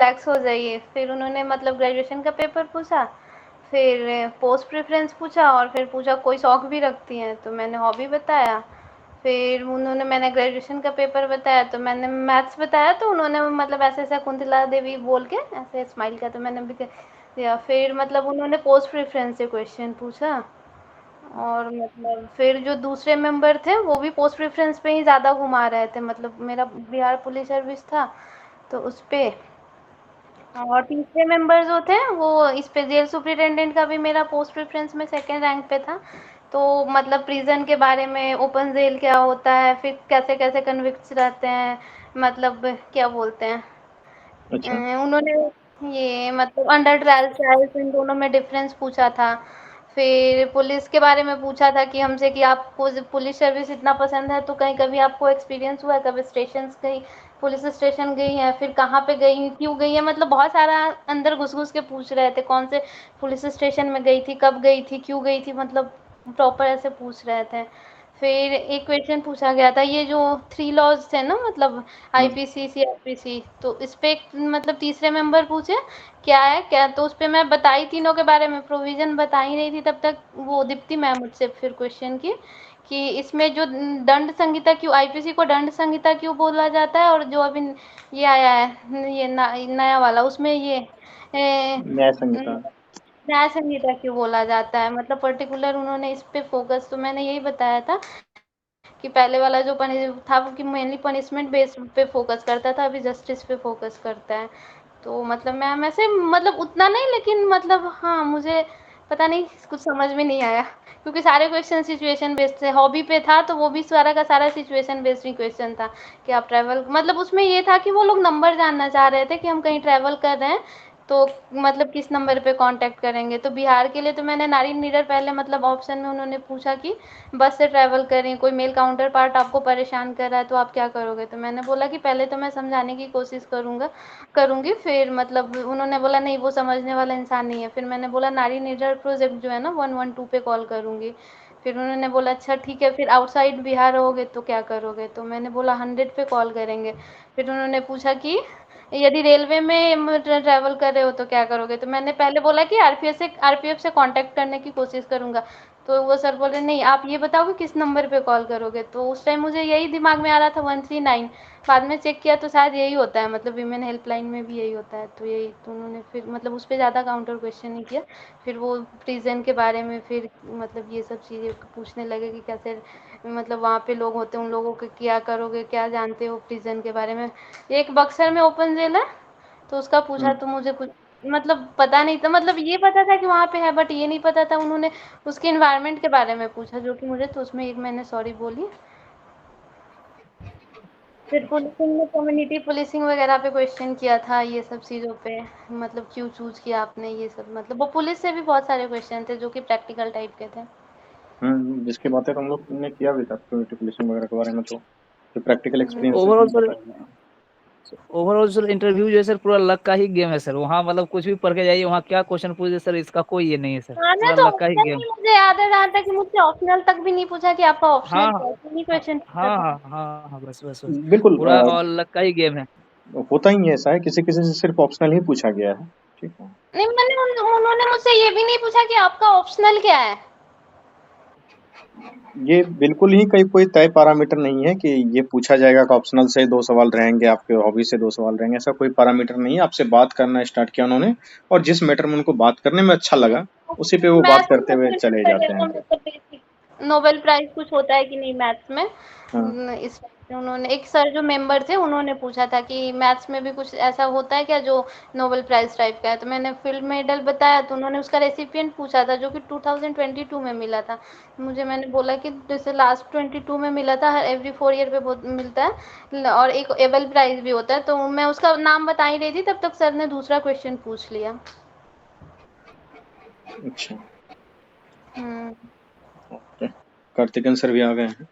Relax हो जाइए। फिर उन्होंने मतलब ग्रेजुएशन का पेपर पूछा, फिर पोस्ट प्रेफरेंस पूछा और फिर पूछा कोई शौक भी रखती हैं, तो मैंने हॉबी बताया। फिर मैंने ग्रेजुएशन का पेपर बताया तो मैंने मैथ्स बताया, तो उन्होंने मतलब ऐसे ऐसा कुंतला देवी बोल के ऐसे स्माइल किया, तो मैंने भी दिया। फिर मतलब उन्होंने पोस्ट प्रेफरेंस से क्वेश्चन पूछा, और मतलब फिर जो दूसरे मेंबर थे वो भी पोस्ट प्रेफरेंस पे ही ज़्यादा घुमा रहे थे, मतलब मेरा बिहार पुलिस सर्विस था तो उस पे। और तीसरे मेंबर जो थे वो इस पे जेल सुपरिटेंडेंट का भी मेरा पोस्ट प्रेफरेंस में सेकंड रैंक पे था, तो मतलब प्रिजन के बारे में, ओपन जेल क्या होता है, फिर कैसे कैसे कन्विक्ट्स रहते हैं, मतलब क्या बोलते हैं, अच्छा। उन्होंने ये मतलब अंडर ट्रायल ट्रायल्स इन दोनों में डिफरेंस पूछा था। फिर पुलिस के बारे में पूछा था कि हमसे कि आपको पुलिस सर्विस इतना पसंद है तो कहीं कभी आपको एक्सपीरियंस हुआ है, कभी स्टेशन गई, पुलिस स्टेशन गई है, फिर कहाँ पे गई, क्यों गई है, मतलब बहुत सारा अंदर घुस घुस के पूछ रहे थे, कौन से पुलिस स्टेशन में गई थी, कब गई थी, क्यों गई थी, मतलब प्रॉपर ऐसे पूछ रहे थे। फिर एक क्वेश्चन पूछा गया था, ये जो 3 लॉज़ थे ना, मतलब हाँ। आईपीसी, सीआरपीसी, तो इस पे मतलब तीसरे मेंबर पूछे क्या है क्या, तो उस पे मैं बताई तीनों के बारे में, प्रोविज़न बता ही नहीं थी तब तक वो दीप्ति मैम मुझसे फिर क्वेश्चन की कि इसमें जो दंड संहिता क्यों, आईपीसी को दंड संहिता क्यों बोला जाता है, और जो अभी ये आया है ये नया वाला उसमें ये न्याय संहिता। न्याय संहिता क्यों बोला जाता है, मतलब पर्टिकुलर उन्होंने इस पे फोकस, तो मैंने यही बताया था कि पहले वाला जो पनिश था वो कि मेनली पनिशमेंट बेस पे फोकस करता था, अभी जस्टिस पे फोकस करता है। तो मतलब मैम ऐसे मतलब उतना नहीं, लेकिन मतलब हाँ मुझे पता नहीं कुछ समझ में नहीं आया, क्योंकि सारे क्वेश्चन सिचुएशन बेस्ड थे, हॉबी पे था तो वो भी सारा का सारा सिचुएशन बेस्ड ही क्वेश्चन था कि आप ट्रैवल, मतलब उसमें ये था कि वो लोग नंबर जानना चाह रहे थे कि हम कहीं ट्रैवल कर रहे हैं तो मतलब किस नंबर पे कांटेक्ट करेंगे, तो बिहार के लिए तो मैंने नारी नीडर पहले मतलब ऑप्शन में उन्होंने पूछा कि बस से ट्रैवल करें, कोई मेल काउंटर पार्ट आपको परेशान कर रहा है तो आप क्या करोगे, तो मैंने बोला कि पहले तो मैं समझाने की कोशिश करूँगी, फिर मतलब उन्होंने बोला नहीं वो समझने वाला इंसान नहीं है, फिर मैंने बोला नारी निर्भर प्रोजेक्ट जो है ना 112 पे कॉल करूँगी। फिर उन्होंने बोला अच्छा ठीक है, फिर आउटसाइड बिहार रहोगे तो क्या करोगे, तो मैंने बोला 100 पे कॉल करेंगे। फिर उन्होंने पूछा कि यदि रेलवे में ट्रैवल कर रहे हो तो क्या करोगे, तो मैंने पहले बोला कि आरपीएफ से कांटेक्ट करने की कोशिश करूँगा, तो वो सर बोले नहीं आप ये बताओ कि किस नंबर पे कॉल करोगे, तो उस टाइम मुझे यही दिमाग में आ रहा था 139, बाद में चेक किया तो शायद यही होता है, मतलब वीमेन हेल्पलाइन में भी यही होता है, तो यही, तो उन्होंने फिर मतलब उस पर ज़्यादा काउंटर क्वेश्चन नहीं किया। फिर वो प्रिजन के बारे में फिर मतलब ये सब चीज़ें पूछने लगे कि कैसे मतलब वहाँ पे लोग होते हैं, उन लोगों को क्या करोगे, क्या जानते हो प्रिजन के बारे में। एक बक्सर में ओपन जेल है तो उसका पूछा, तो मुझे कुछ मतलब पता नहीं था, मतलब ये पता था कि वहाँ पे है बट ये नहीं पता था, उन्होंने उसके इन्वायरमेंट के बारे में पूछा जो कि मुझे, तो उसमें एक मैंने सॉरी बोली। फिर पुलिसिंग में कम्युनिटी पुलिसिंग वगैरह पे क्वेश्चन किया था, ये सब चीज़ों पे मतलब क्यों चूज़ किया आपने, ये सब मतलब वो पुलिस से भी बहुत सारे क्वेश्चन थे जो कि प्रैक्टिकल टाइप के थे। जिसकी बातें तो हम लोग ने किया भी था कम्युनिटी पुलिसिंग वगैरह के बारे में, तो जो प्रैक्टिकल एक्सपीरियंस है ओवरऑल उसमें सर, बताया। सर इंटरव्यू जो है सर पूरा लक का ही गेम है सर। वहाँ मतलब कुछ भी पढ़ के जाइए, वहाँ क्या क्वेश्चन पूछे सर इसका कोई ये नहीं है सर, मैंने पूरा तो लक का ही ऑप्शन गेम। भी मुझे याद है जहाँ तक कि मुझसे ऑप्शनल तक भी नहीं पूछा कि आपका ऑप्शनल हाँ क्या है, यही हाँ क्वेश्चन पूछा हाँ था। हाँ हाँ हाँ, बस बस बस। बिल्कुल। पूरा और लक का ही गेम है। होता ही ऐसा है, किसी किसी से सिर्फ ऑप्शनल ही पूछा गया है। ठीक है। नहीं उन्होंने मुझसे ये भी नहीं पूछा कि आपका ऑप्शनल क्या है। ये बिल्कुल ही कहीं कोई तय पैरामीटर नहीं है कि ये पूछा जाएगा कि ऑप्शनल से 2 सवाल रहेंगे, आपके हॉबी से 2 सवाल रहेंगे, ऐसा कोई पैरामीटर नहीं है। आपसे बात करना स्टार्ट किया उन्होंने, और जिस मैटर में उनको बात करने में अच्छा लगा उसी पे वो बात मैथ्स करते में हुए फिर चले जाते वगैरह हैं। मतलब बेसिक नोबेल प्राइज कुछ होता है कि नहीं मैथ्स में, हाँ। इस टाइप से उन्होंने, एक सर जो मेंबर थे उन्होंने पूछा था कि मैथ्स में भी कुछ ऐसा होता है क्या जो नोबेल प्राइज टाइप का है, तो मैंने फिल्म मेडल बताया, तो उन्होंने उसका रेसिपिएंट पूछा था जो कि 2022 में मिला था। मुझे मैंने बोला कि जैसे लास्ट 22 में मिला था, हर एवरी 4 ईयर पे बहुत मिलता है, और एक एबल प्राइज भी होता है, तो मैं उसका नाम बता ही रही थी तब तक सर ने दूसरा क्वेश्चन पूछ लिया। अच्छा। हम्म। ओके। कार्तिकेयन सर भी आ गए हैं।